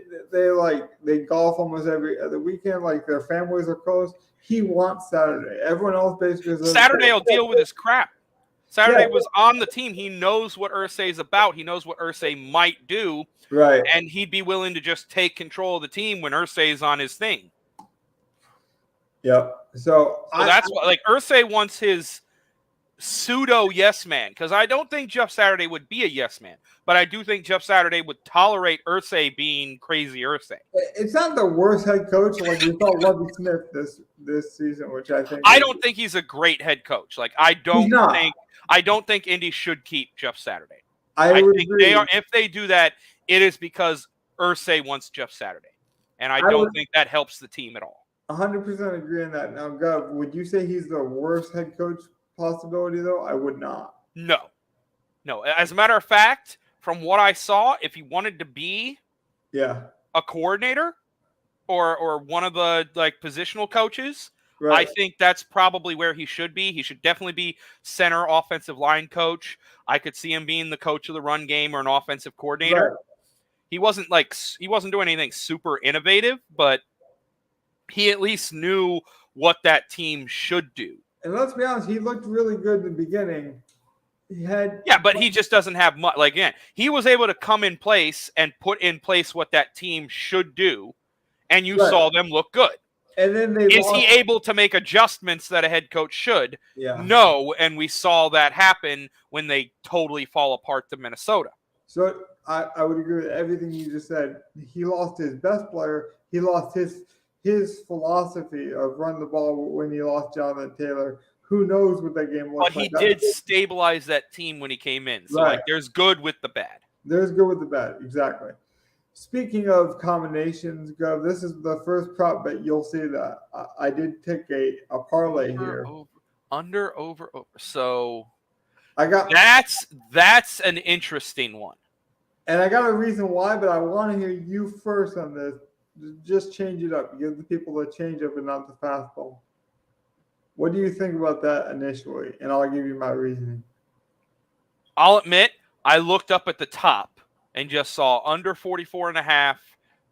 golf almost every other weekend. Like their families are close. He wants Saturday. Everyone else basically Saturday will deal with his crap. Saturday was on the team. He knows what Irsay is about. He knows what Irsay might do. Right. And he'd be willing to just take control of the team when Irsay is on his thing. Yep. So that's what, like, Irsay wants his pseudo yes man, because I don't think Jeff Saturday would be a yes man, but I do think Jeff Saturday would tolerate Irsay being crazy Irsay. It's not the worst head coach. Like we saw Lovie Smith this season, which I think I don't think he's a great head coach. Like I don't think Indy should keep Jeff Saturday. I think agree. They are. If they do that, it is because Irsay wants Jeff Saturday, and I don't think that helps the team at all. 100% agree on that. Now, Gov, would you say he's the worst head coach possibility, though? I would not. No. As a matter of fact, from what I saw, if he wanted to be a coordinator or one of the like positional coaches, Right. I think that's probably where he should be. He should definitely be center offensive line coach. I could see him being the coach of the run game or an offensive coordinator. Right. He wasn't doing anything super innovative, but he at least knew what that team should do. And let's be honest, he looked really good in the beginning. But he just doesn't have much. Like, again, he was able to come in place and put in place what that team should do, and you saw them look good. And then is he able to make adjustments that a head coach should? Yeah. No, and we saw that happen when they totally fall apart to Minnesota. So I would agree with everything you just said. He lost his best player. He lost his philosophy of run the ball when he lost Jonathan Taylor. Who knows what that game looks like. But he did stabilize that team when he came in. So, there's good with the bad. There's good with the bad, exactly. Speaking of combinations, Gov, this is the first prop bet you'll see that. I did take a parlay here. Under, over. So I got that's an interesting one. And I got a reason why, but I want to hear you first on this. Just change it up. Give the people the change up and not the fastball. What do you think about that initially? And I'll give you my reasoning. I'll admit, I looked up at the top and just saw under 44.5,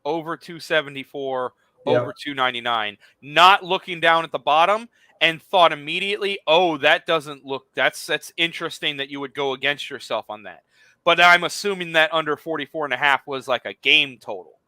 over 274, over 299. Not looking down at the bottom and thought immediately, oh, that doesn't look, that's interesting that you would go against yourself on that. But I'm assuming that under 44.5 was like a game total.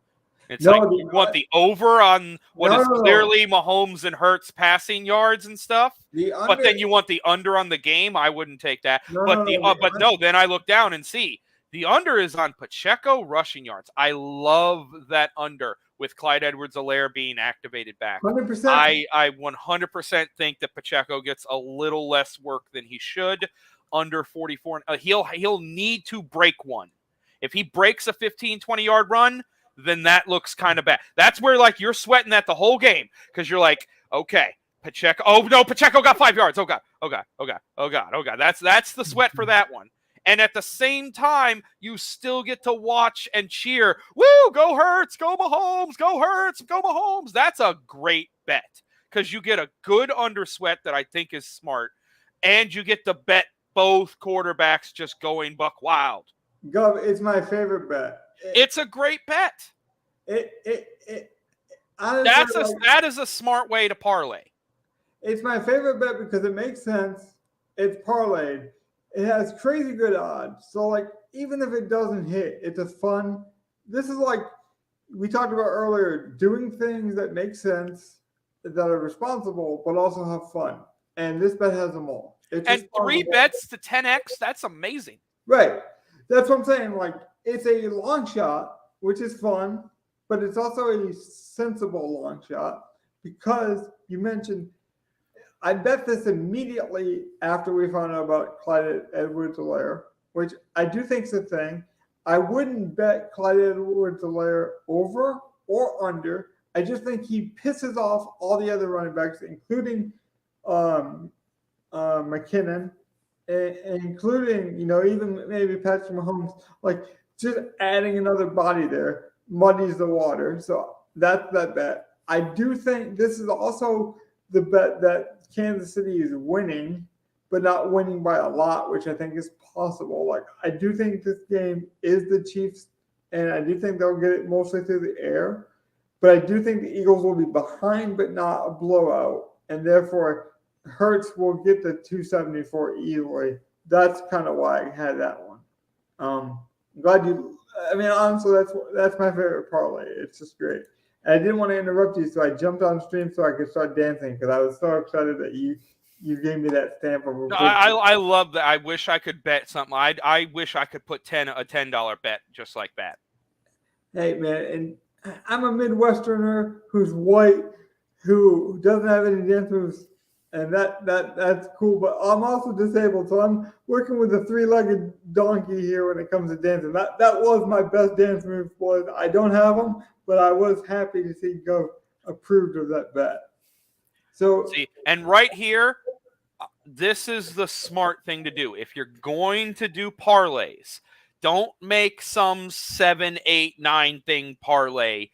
It's you want the over on what is clearly Mahomes and Hurts passing yards and stuff. But then you want the under on the game. I wouldn't take that. Then I look down and see the under is on Pacheco rushing yards. I love that under with Clyde Edwards-Helaire being activated back. 100%. I 100% think that Pacheco gets a little less work than he should. Under 44. He'll need to break one. If he breaks a 15, 20-yard run, then that looks kind of bad. That's where, you're sweating that the whole game because you're like, okay, Pacheco. Oh, no, Pacheco got 5 yards. Oh, God. That's the sweat for that one. And at the same time, you still get to watch and cheer. Woo, go Hurts, go Mahomes, go Hurts, go Mahomes. That's a great bet because you get a good undersweat that I think is smart, and you get to bet both quarterbacks just going buck wild. Gov, it's my favorite bet. It's a great bet. That is a smart way to parlay. It's my favorite bet because it makes sense. It's parlayed. It has crazy good odds. So, even if it doesn't hit, it's a fun. This is like we talked about earlier, doing things that make sense, that are responsible, but also have fun. And this bet has them all. And 3 bets to 10x, that's amazing. Right. That's what I'm saying. It's a long shot, which is fun, but it's also a sensible long shot because you mentioned I bet this immediately after we found out about Clyde Edwards-Helaire, which I do think is a thing. I wouldn't bet Clyde Edwards-Helaire over or under. I just think he pisses off all the other running backs, including McKinnon, including, even maybe Patrick Mahomes, just adding another body there muddies the water. So that's that bet. I do think this is also the bet that Kansas City is winning, but not winning by a lot, which I think is possible. I do think this game is the Chiefs, and I do think they'll get it mostly through the air. But I do think the Eagles will be behind, but not a blowout, and therefore Hurts will get the 274 easily. That's kind of why I had that one. I'm glad you. I mean, honestly, that's my favorite parlay. It's just great. And I didn't want to interrupt you, so I jumped on stream so I could start dancing because I was so excited that you gave me that stamp of. No, I love that. I wish I could bet something. I wish I could put a $10 bet just like that. Hey man, and I'm a Midwesterner who's white, who doesn't have any dance moves, and that's cool. But I'm also disabled, so I'm working with a 3-legged donkey here when it comes to dancing. That was my best dance move, boys. I don't have them, but I was happy to see Go approved of that bet. So see, and right here, this is the smart thing to do. If you're going to do parlays, don't make some 7, 8, 9 thing parlay.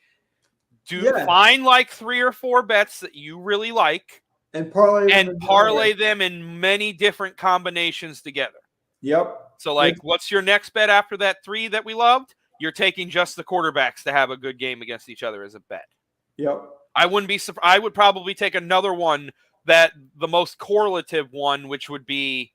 Find 3 or 4 bets that you really like and parlay them in many different combinations together. Yep. So, like, what's your next bet after that 3 that we loved? You're taking just the quarterbacks to have a good game against each other as a bet. Yep. I would probably take another one, that the most correlative one, which would be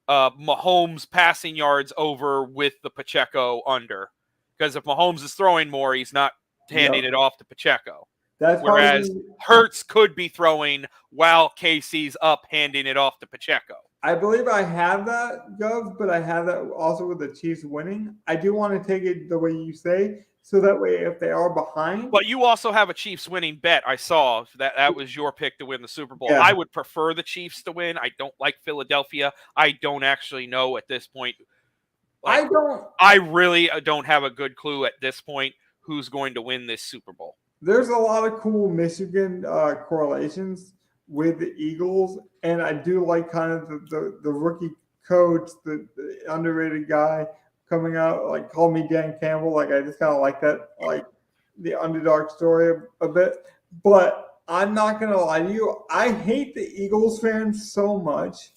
Mahomes passing yards over with the Pacheco under. Because if Mahomes is throwing more, he's not handing it off to Pacheco. Whereas Hurts could be throwing while KC's up, handing it off to Pacheco. I believe I have that, Gov, but I have that also with the Chiefs winning. I do want to take it the way you say, so that way if they are behind. But you also have a Chiefs winning bet. I saw that was your pick to win the Super Bowl. Yeah. I would prefer the Chiefs to win. I don't like Philadelphia. I don't actually know at this point. Like, I really don't have a good clue at this point who's going to win this Super Bowl. There's a lot of cool Michigan correlations with the Eagles, and I do like kind of the rookie coach, the underrated guy coming out, like, call me Dan Campbell. Like, I just kind of like that, like, the underdog story a bit. But I'm not going to lie to you, I hate the Eagles fans so much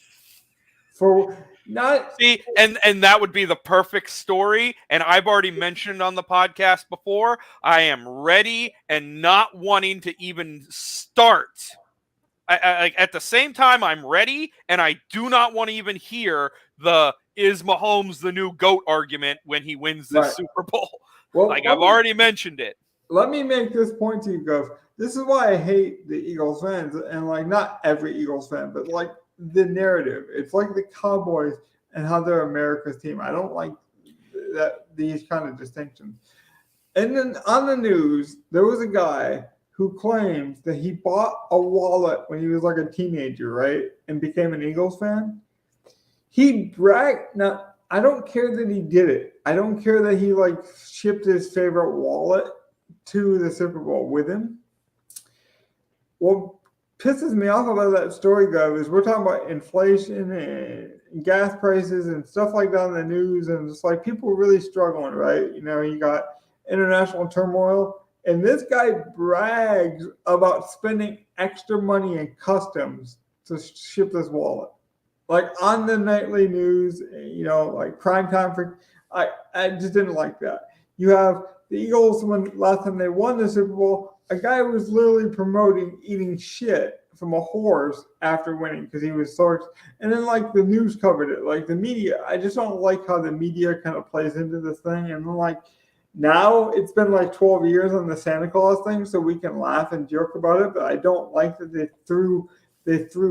for not see, and that would be the perfect story. And I've already mentioned on the podcast before, I am ready and not wanting to even start. I at the same time, I'm ready, and I do not want to even hear is Mahomes the new GOAT argument when he wins this Super Bowl. Well, I've already mentioned it. Let me make this point to you, Gov. This is why I hate the Eagles fans, and, like, not every Eagles fan, but, like, the narrative. It's like the Cowboys and how they're America's team. I don't like these kind of distinctions. And then on the news, there was a guy who claims that he bought a wallet when he was like a teenager, right? And became an Eagles fan. He bragged. Now, I don't care that he did it. I don't care that he, like, shipped his favorite wallet to the Super Bowl with him. What pisses me off about that story, Gov, is we're talking about inflation and gas prices and stuff like that in the news, and it's like people really struggling, right? You know, you got international turmoil. And this guy brags about spending extra money in customs to ship this wallet. Like, on the nightly news, you know, like prime time for, I just didn't like that. You have the Eagles, when last time they won the Super Bowl, a guy was literally promoting eating shit from a horse after winning because he was so, and then, like, the news covered it. Like, the media, I just don't like how the media kind of plays into this thing. And then, like, now it's been like 12 years on the Santa Claus thing, so we can laugh and joke about it. But I don't like that they threw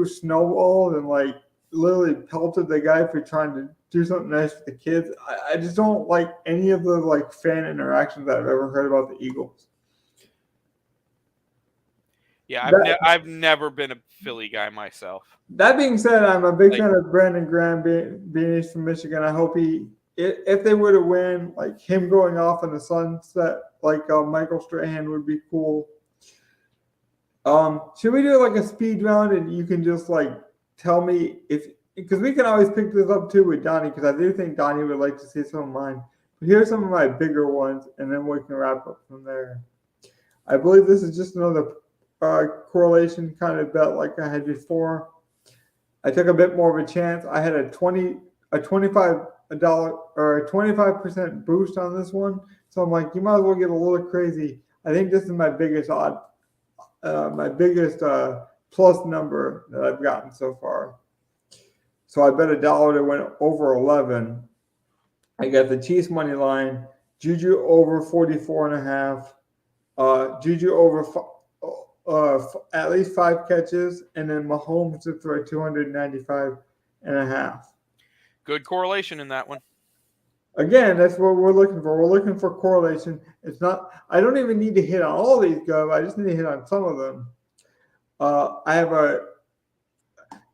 snowballs and, like, literally pelted the guy for trying to do something nice for the kids. I just don't like any of the, like, fan interactions that I've ever heard about the Eagles. Yeah, I've never been a Philly guy myself. That being said, I'm a big fan of Brandon Graham being from Michigan. I hope if they were to win, like, him going off in the sunset, like Michael Strahan, would be cool. Should we do, like, a speed round, and you can just, like, tell me because we can always pick this up too with Donnie, because I do think Donnie would like to see some of mine. But here's some of my bigger ones, and then we can wrap up from there. I believe this is just another correlation kind of bet like I had before. I took a bit more of a chance. I had a $25 or a 25% boost on this one. So I'm like, you might as well get a little crazy. I think this is my biggest plus number that I've gotten so far. So I bet $1 that went over 11. I got the Chiefs money line, Juju over 44.5, Juju over at least 5 catches, and then Mahomes to throw 295.5. Good correlation in that one. Again, that's what we're looking for. We're looking for correlation. It's not. I don't even need to hit on all these, Gov. I just need to hit on some of them. I have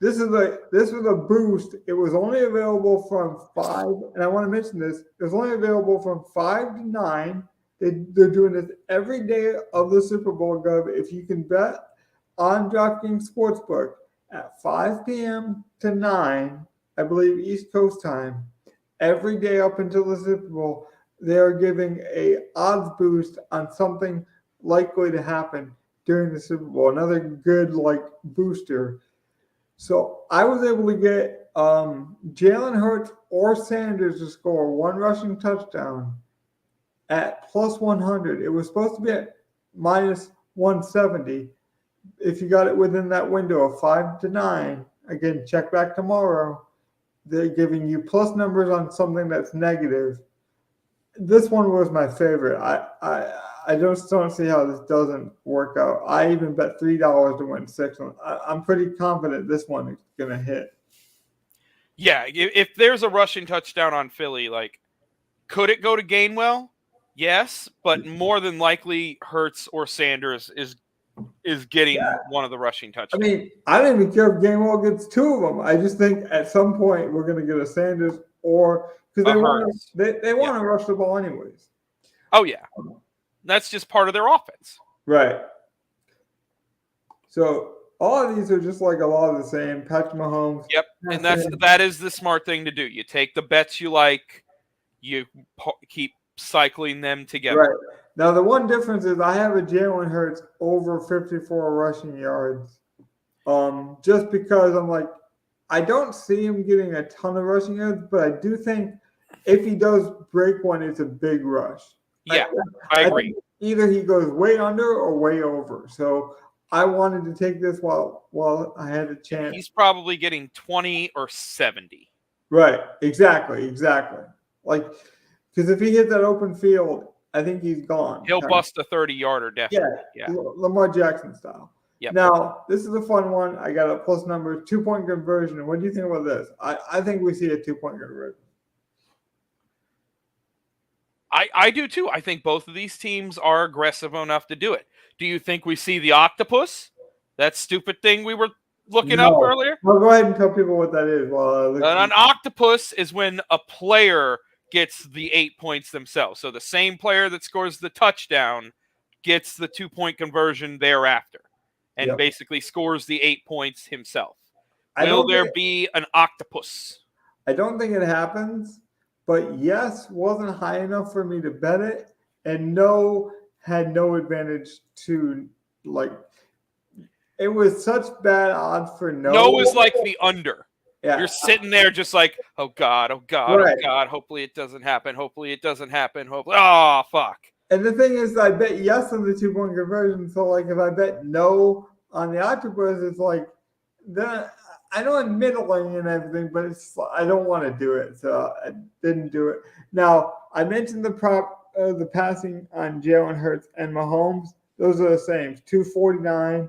This was a boost. It was only available from 5, and I want to mention this. It was only available from 5 to 9. They're doing this every day of the Super Bowl, Gov. If you can bet on DraftKings Sportsbook at 5 p.m. to 9, I believe East Coast time, every day up until the Super Bowl, they are giving a odds boost on something likely to happen. during the Super Bowl. Another good like booster. So I was able to get Jalen Hurts or Sanders to score one rushing touchdown at plus 100. It was supposed to be at minus 170. If you got it within that window of 5 to 9, again, check back tomorrow. They're giving you plus numbers on something that's negative. This one was my favorite. I just don't see how this doesn't work out. I even bet $3 to win 6. I'm pretty confident this one is going to hit. Yeah, if there's a rushing touchdown on Philly, like, could it go to Gainwell? Yes, but more than likely Hurts or Sanders is getting one of the rushing touchdowns. I mean, I don't even care if Gainwell gets 2 of them. I just think at some point we're going to get a Sanders or because they want to rush the ball anyways. Oh yeah, that's just part of their offense. Right. So all of these are just like a lot of the same. Patrick Mahomes. Yep, and that is the smart thing to do. You take the bets you like, you keep cycling them together. Right. Now the one difference is I have a Jalen Hurts over 54 rushing yards. Just because I'm like, I don't see him getting a ton of rushing yards, but I do think if he does break one, it's a big rush. Yeah, I agree. Either he goes way under or way over. So I wanted to take this while I had a chance. He's probably getting 20 or 70. Right. Exactly. Like, because if he hit that open field, I think he's gone. He'll bust a 30-yarder, definitely. Yeah. Lamar Jackson style. Yep. Now, this is a fun one. I got a plus number, 2-point conversion. What do you think about this? I think we see a 2-point conversion. I do too. I think both of these teams are aggressive enough to do it. Do you think we see the octopus? That stupid thing we were looking up earlier? Well, go ahead and tell people what that is. An octopus is when a player gets the 8 points themselves. So the same player that scores the touchdown gets the 2-point conversion thereafter and basically scores the 8 points himself. Will there be an octopus? I don't think it happens, but yes, wasn't high enough for me to bet it, and no had no advantage to, like, it was such bad odds for no. No was like the under. Yeah. You're sitting there just like, oh God, Right. oh God, hopefully it doesn't happen. Hopefully, oh, fuck. And the thing is, I bet yes on the 2-point conversion. So, like, if I bet no on the octopus, it's like, then I know I'm middling and everything, but I don't want to do it. So I didn't do it. Now, I mentioned the passing on Jalen Hurts and Mahomes. Those are the same, 249,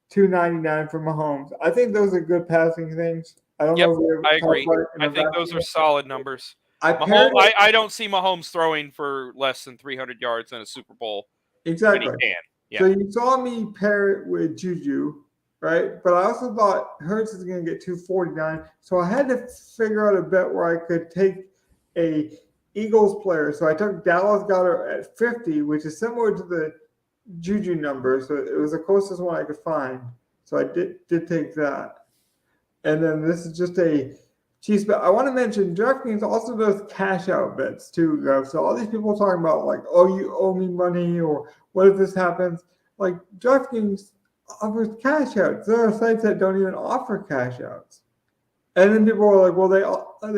299 for Mahomes. I think those are good passing things. I don't know. I agree. I think those are solid numbers. I don't see Mahomes throwing for less than 300 yards in a Super Bowl. Exactly. When he can. Yeah. So you saw me pair it with Juju, right? But I also thought Hurts is going to get 249. So I had to figure out a bet where I could take a Eagles player. So I took Dallas Goedert at 50, which is similar to the Juju number. So it was the closest one I could find. So I did take that. And then this is just a Chiefs bet. I want to mention DraftKings also does cash out bets too, guys. So all these people talking about like, oh, you owe me money, or what if this happens? Like, DraftKings offers cash outs. There are sites that don't even offer cash outs. And then people are like, well, they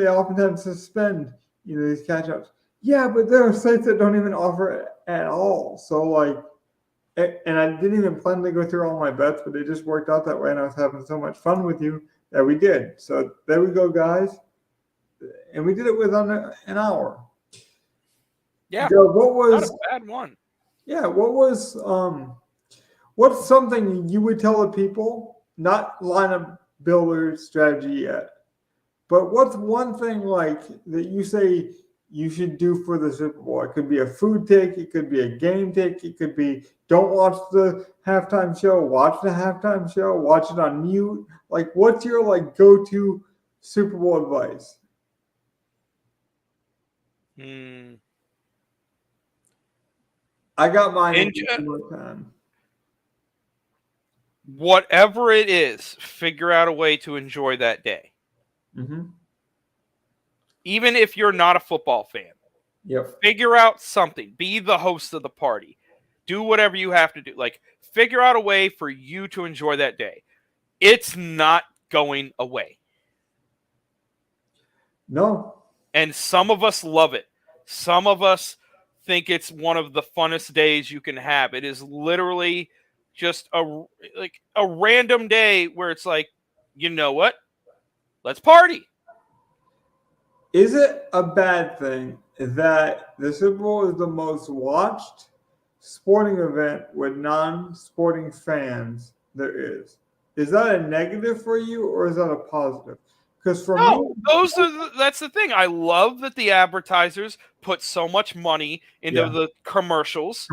oftentimes suspend, these cash outs. Yeah, but there are sites that don't even offer it at all. So like, and I didn't even plan to go through all my bets, but it just worked out that way, and I was having so much fun with you that we did. So there we go, guys. And we did it within an hour. Yeah. Joe, what was not a bad one? Yeah. What's something you would tell the people, not lineup builder strategy yet, but what's one thing like that you say you should do for the Super Bowl? It could be a food take. It could be a game take. It could be don't watch the halftime show. Watch the halftime show. Watch it on mute. Like, what's your go-to Super Bowl advice? I got mine. Whatever it is, figure out a way to enjoy that day. Mm-hmm. Even if you're not a football fan. Yep. Figure out something. Be the host of the party. Do whatever you have to do. Like, figure out a way for you to enjoy that day. It's not going away. No. And some of us love it. Some of us think it's one of the funnest days you can have. It is literally just a random day where it's like, you know what? Let's party. Is it a bad thing that the Super Bowl is the most watched sporting event with non-sporting fans there is? Is that a negative for you, or is that a positive? Because for me, that's the thing. I love that the advertisers put so much money into the commercials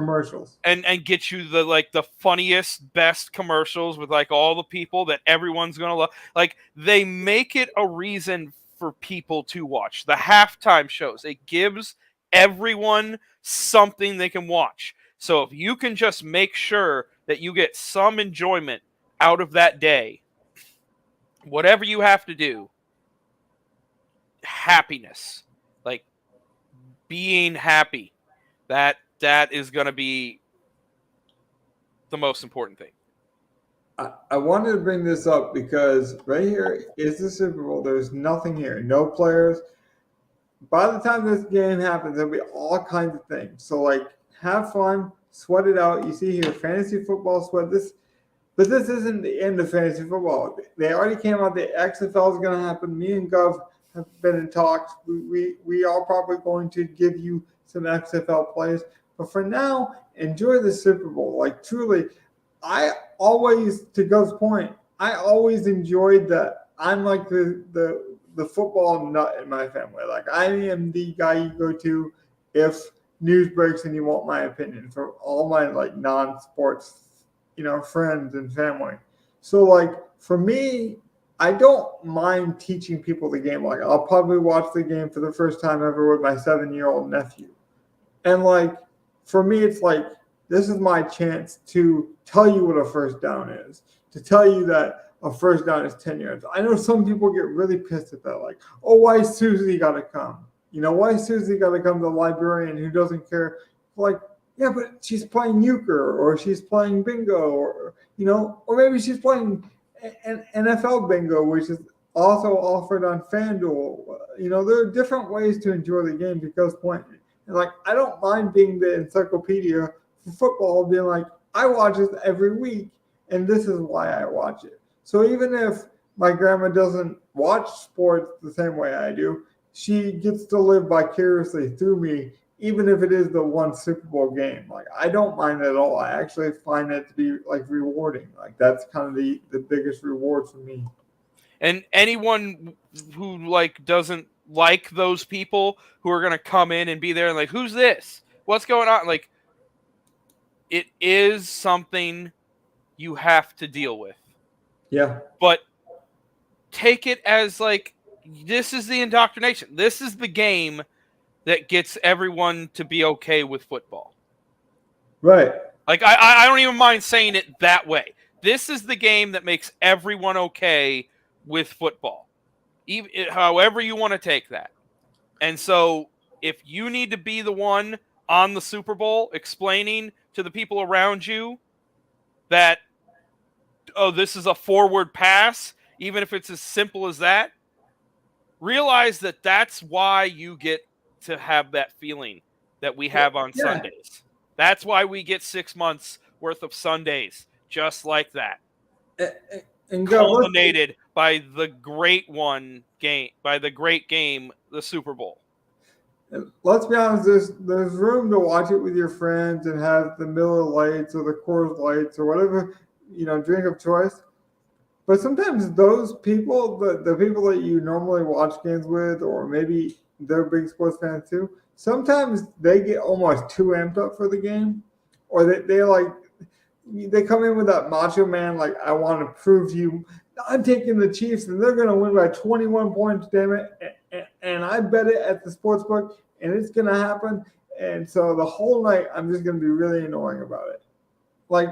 and get you the funniest, best commercials with like all the people that everyone's gonna love. Like, they make it a reason for people to watch the halftime shows. It gives everyone something they can watch. So if you can just make sure that you get some enjoyment out of that day, whatever you have to do, happiness, like being happy, that is going to be the most important thing. I wanted to bring this up because right here is the Super Bowl. There's nothing here, no players. By the time this game happens, there'll be all kinds of things. So, like, have fun, sweat it out. You see here, fantasy football, sweat this. But this isn't the end of fantasy football. They already came out. The XFL is going to happen. Me and Gov have been in talks. We are probably going to give you some XFL plays. But for now, enjoy the Super Bowl. Like, truly, I always, to Gov's point, I always enjoyed that. I'm like the football nut in my family. Like, I am the guy you go to if news breaks and you want my opinion for all my like non-sports, friends and family. So like for me, I don't mind teaching people the game. Like, I'll probably watch the game for the first time ever with my 7-year-old nephew. And like for me, it's like, this is my chance to tell you what a first down is, to tell you that a first down is 10 yards. I know some people get really pissed at that. Like, oh, why Susie got to come? Why Susie got to come, the librarian who doesn't care? Like, yeah, but she's playing euchre, or she's playing bingo, or maybe she's playing an NFL bingo, which is also offered on FanDuel. There are different ways to enjoy the game because and like, I don't mind being the encyclopedia for football, being like, I watch this every week, and this is why I watch it. So even if my grandma doesn't watch sports the same way I do, she gets to live vicariously through me, even if it is the one Super Bowl game. Like, I don't mind at all. I actually find it to be like rewarding. Like, that's kind of the biggest reward for me. And anyone who like doesn't like those people who are going to come in and be there and like, who's this? What's going on? Like, it is something you have to deal with. Yeah. But take it as like, this is the indoctrination. This is the game that gets everyone to be okay with football. Right. Like, I don't even mind saying it that way. This is the game that makes everyone okay with football. Even, however you want to take that. And so if you need to be the one on the Super Bowl explaining to the people around you that, oh, this is a forward pass, even if it's as simple as that, realize that that's why you get to have that feeling that we have on Sundays. That's why we get 6 months worth of Sundays, just like that. And culminated by the great game, the Super Bowl. Let's be honest, there's room to watch it with your friends and have the Miller Lights or the Coors Lights or whatever, drink of choice. But sometimes those people, the people that you normally watch games with, or maybe they're big sports fans too, sometimes they get almost too amped up for the game, or they come in with that macho man, like, I want to prove to you, I'm taking the Chiefs and they're going to win by 21 points, damn it. And I bet it at the sports book, and it's going to happen. And so the whole night, I'm just going to be really annoying about it. Like,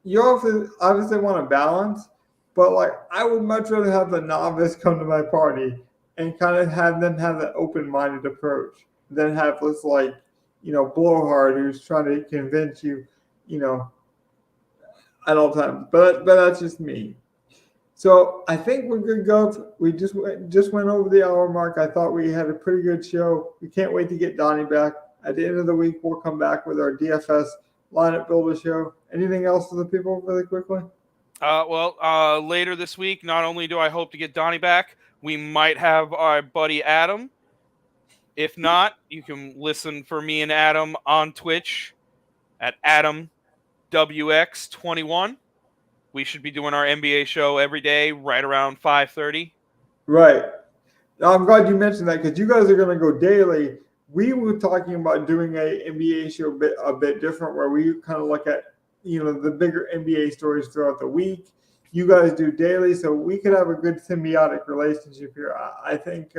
you obviously want to balance, but like, I would much rather have the novice come to my party and kind of have them have that open-minded approach than have this blowhard who's trying to convince you, at all times. But that's just me. So I think we're good to go. We just went over the hour mark. I thought we had a pretty good show. We can't wait to get Donnie back. At the end of the week, we'll come back with our DFS lineup builder show. Anything else for the people really quickly? Later this week, not only do I hope to get Donnie back, we might have our buddy Adam. If not, you can listen for me and Adam on Twitch at AdamWX21. We should be doing our NBA show every day right around 5:30. Right. I'm glad you mentioned that because you guys are going to go daily. We were talking about doing a NBA show a bit different where we kind of look at, the bigger NBA stories throughout the week. You guys do daily, so we could have a good symbiotic relationship here. I think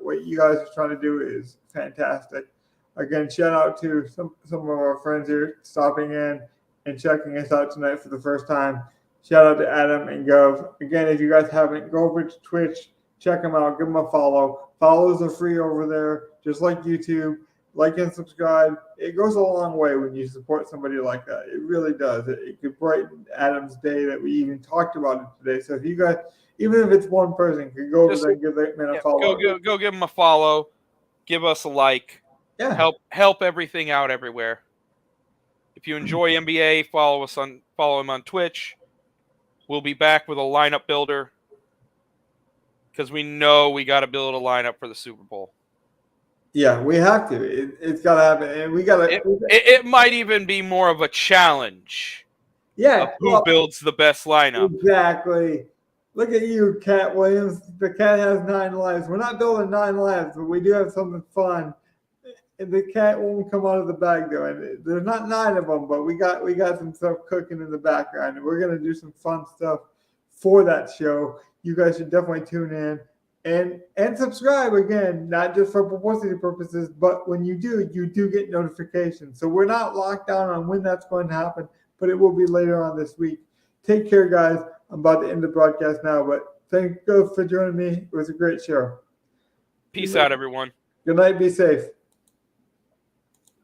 what you guys are trying to do is fantastic. Again, shout out to some of our friends here stopping in and checking us out tonight for the first time. Shout out to Adam and Gov. Again, if you guys haven't, go over to Twitch, check them out, give them a follow. Follows are free over there, just like YouTube. Like and subscribe. It goes a long way when you support somebody like that. It really does. It could brighten Adam's day that we even talked about it today. So if you guys, even if it's one person, could go over there and give that man a follow. Go give him a follow. Give us a like. Yeah. Help everything out everywhere. If you enjoy NBA, follow him on Twitch. We'll be back with a lineup builder because we know we got to build a lineup for the Super Bowl. Yeah, we have to. It's got to happen, and we got to. It might even be more of a challenge. Yeah, of who builds the best lineup? Exactly. Look at you, Cat Williams. The cat has 9 lives. We're not building 9 lives, but we do have something fun. And the cat won't come out of the bag though. And there's not 9 of them, but we got some stuff cooking in the background, and we're gonna do some fun stuff for that show. You guys should definitely tune in and subscribe again, not just for publicity purposes, but when you do get notifications. So we're not locked down on when that's going to happen, but it will be later on this week. Take care, guys. I'm about to end the broadcast now, but thank you for joining me. It was a great show. Peace out, everyone. Good night. Be safe.